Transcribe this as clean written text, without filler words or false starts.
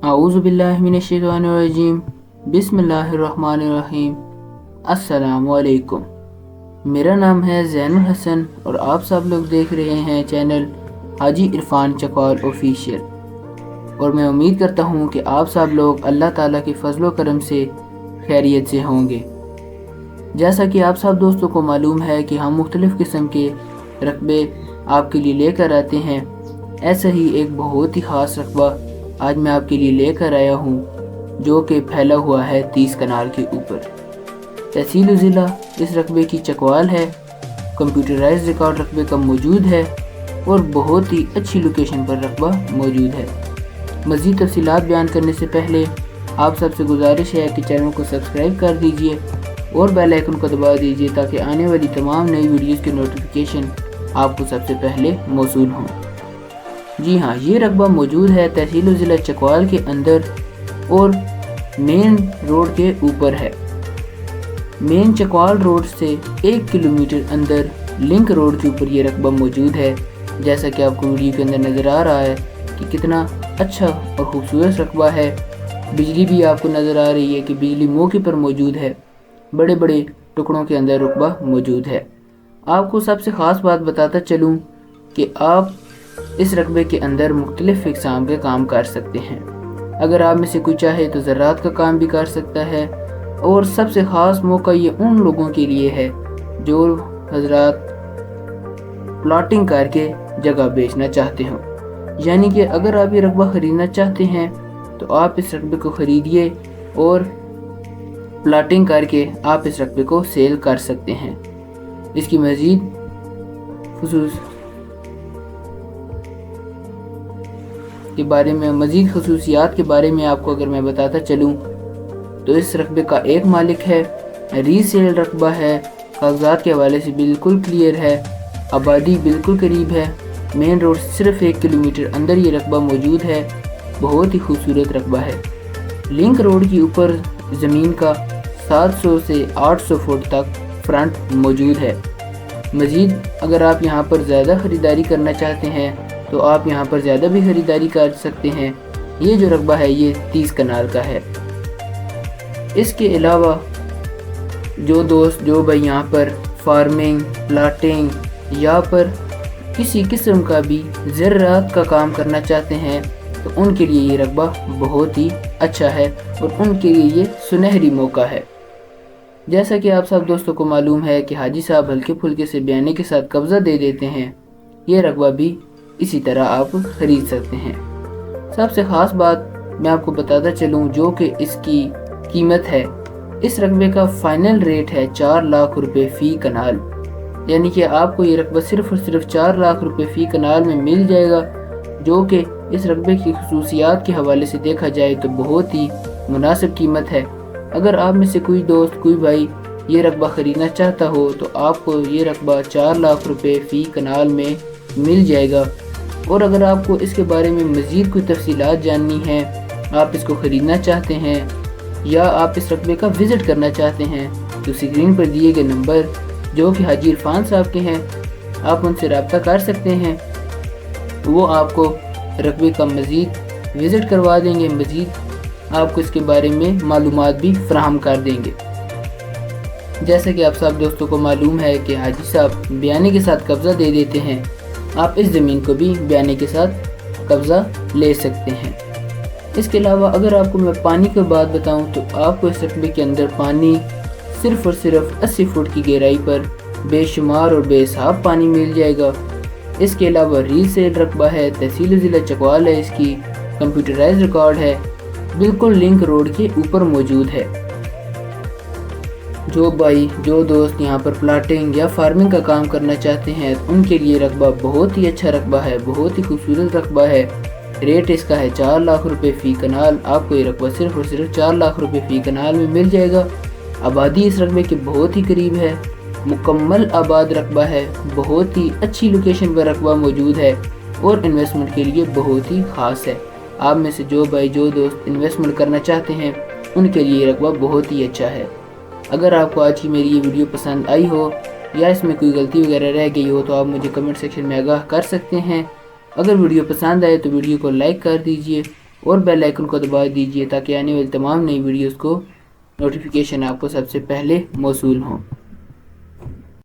अऊज़ु बिल्लाहि मिनश्शैतानिर्रजीम बिस्मिल्लाहिर्रहमानिर्रहीम। अस्सलामु अलैकुम। मेरा नाम है ज़ैनुल हसन और आप सब लोग देख रहे हैं चैनल हाजी इरफान चकवाल ऑफिशियल। और मैं उम्मीद करता हूँ कि आप सब लोग अल्लाह ताला के फजलो करम से खैरियत से होंगे। जैसा कि आप सब दोस्तों को मालूम है कि हम मुख्तलिफ़ किस्म के रकबे आपके लिए लेकर आते हैं, ऐसा ही एक बहुत ही ख़ास रकबा आज मैं आपके लिए लेकर आया हूँ जो कि फैला हुआ है 30 कनाल के ऊपर। तहसील ज़िला इस रकबे की चकवाल है। कंप्यूटराइज्ड रिकॉर्ड रकबे का मौजूद है और बहुत ही अच्छी लोकेशन पर रकबा मौजूद है। मज़ीद तफसीलात बयान करने से पहले आप सबसे गुजारिश है कि चैनल को सब्सक्राइब कर दीजिए और बेल आइकन को दबा दीजिए ताकि आने वाली तमाम नई वीडियोज़ की नोटिफिकेशन आपको सबसे पहले मौसूल हों। जी हाँ, ये रकबा मौजूद है तहसील ज़िला चकवाल के अंदर और मेन रोड के ऊपर है। मेन चकवाल रोड से 1 किलोमीटर अंदर लिंक रोड के ऊपर ये रकबा मौजूद है। जैसा कि आपको वीडियो के अंदर नज़र आ रहा है कि कितना अच्छा और खूबसूरत रकबा है। बिजली भी आपको नज़र आ रही है कि बिजली मौके पर मौजूद है। बड़े बड़े टुकड़ों के अंदर रकबा मौजूद है। आपको सबसे ख़ास बात बताता चलूँ कि आप इस रकबे के अंदर मुख्तलिफ़ इक़साम के काम कर सकते हैं। अगर आप में से कोई चाहे तो ज़राअत का काम भी कर सकता है। और सबसे ख़ास मौका ये उन लोगों के लिए है जो हज़रात प्लॉटिंग करके जगह बेचना चाहते हो। यानी कि अगर आप ये रकबा ख़रीदना चाहते हैं तो आप इस रकबे को ख़रीदिए और प्लॉटिंग करके आप इस रकबे को सेल कर सकते हैं। इसकी मज़ीद खसूसियात के बारे में आपको अगर मैं बताता चलूँ तो इस रकबे का एक मालिक है, रीसेल रकबा है, कागजात के हवाले से बिल्कुल क्लियर है, आबादी बिल्कुल करीब है, मेन रोड सिर्फ 1 किलोमीटर अंदर ये रकबा मौजूद है। बहुत ही खूबसूरत रकबा है। लिंक रोड के ऊपर ज़मीन का 700 से 800 फुट तक फ्रंट मौजूद है। मज़ीद अगर आप यहाँ पर ज़्यादा ख़रीदारी करना चाहते हैं तो आप यहाँ पर ज़्यादा भी ख़रीदारी कर सकते हैं। ये जो रकबा है ये 30 कनाल का है। इसके अलावा जो भाई यहाँ पर फार्मिंग, प्लाटिंग या पर किसी किस्म का भी ज़राअत का काम करना चाहते हैं तो उनके लिए ये रकबा बहुत ही अच्छा है और उनके लिए ये सुनहरी मौका है। जैसा कि आप सब दोस्तों को मालूम है कि हाजी साहब हल्के फुल्के से बयाने के साथ कब्ज़ा दे देते हैं। ये रकबा भी इसी तरह आप ख़रीद सकते हैं। सबसे ख़ास बात मैं आपको बताता चलूँ जो कि इसकी कीमत है। इस रकबे का फ़ाइनल रेट है 4 लाख रुपए फ़ी कनाल। यानी कि आपको ये रकबा सिर्फ़ और सिर्फ 4 लाख रुपए फ़ी कनाल में मिल जाएगा, जो कि इस रकबे की खसूसियात के हवाले से देखा जाए तो बहुत ही मुनासिब कीमत है। अगर आप में से कोई दोस्त, कोई भाई ये रकबा ख़रीदना चाहता हो तो आपको ये रकबा 4 लाख रुपए फ़ी कनाल में मिल जाएगा। और अगर आपको इसके बारे में मज़ीद कोई तफसीलात जाननी है, आप इसको ख़रीदना चाहते हैं या आप इस रकबे का विज़िट करना चाहते हैं तो स्क्रीन पर दिए गए नंबर जो कि हाजी इरफान साहब के हैं, आप उनसे रब्ता कर सकते हैं। वो आपको रकबे का मज़ीद विज़िट करवा देंगे, मज़ीद आपको इसके बारे में मालूमात भी फराहम कर देंगे। जैसा कि आप सब दोस्तों को मालूम है कि हाजी साहब बयाने के साथ कब्ज़ा दे देते हैं, आप इस ज़मीन को भी बयाने के साथ कब्ज़ा ले सकते हैं। इसके अलावा अगर आपको मैं पानी की बात बताऊं तो आपको इस रकबे के अंदर पानी सिर्फ़ और सिर्फ 80 फुट की गहराई पर बेशुमार और बेहिसाब पानी मिल जाएगा। इसके अलावा रीसेल रकबा है, तहसील ज़िला चकवाल है, इसकी कंप्यूटराइज्ड रिकॉर्ड है, बिल्कुल लिंक रोड के ऊपर मौजूद है। जो दोस्त यहाँ पर प्लाटिंग या फार्मिंग का काम करना चाहते हैं उनके लिए रकबा बहुत ही अच्छा रकबा है, बहुत ही खूबसूरत रकबा है। रेट इसका है 4 लाख रुपए फ़ी कनाल। आपको ये रकबा सिर्फ़ और सिर्फ 4 लाख रुपए फ़ी कनाल में मिल जाएगा। आबादी इस रकबे के बहुत ही करीब है, मुकम्मल आबाद रकबा है, बहुत ही अच्छी लोकेशन पर रकबा मौजूद है और इन्वेस्टमेंट के लिए बहुत ही ख़ास है। आप में से जो दोस्त इन्वेस्टमेंट करना चाहते हैं उनके लिए रकबा बहुत ही अच्छा है। अगर आपको आज की मेरी ये वीडियो पसंद आई हो या इसमें कोई गलती वगैरह रह गई हो तो आप मुझे कमेंट सेक्शन में आगाह कर सकते हैं। अगर वीडियो पसंद आए तो वीडियो को लाइक कर दीजिए اور بیل آئیکن کو دبا دیجیے تاکہ آنے والی تمام نئی ویڈیوز کو نوٹیفیکیشن آپ کو سب سے پہلے موصول ہوں۔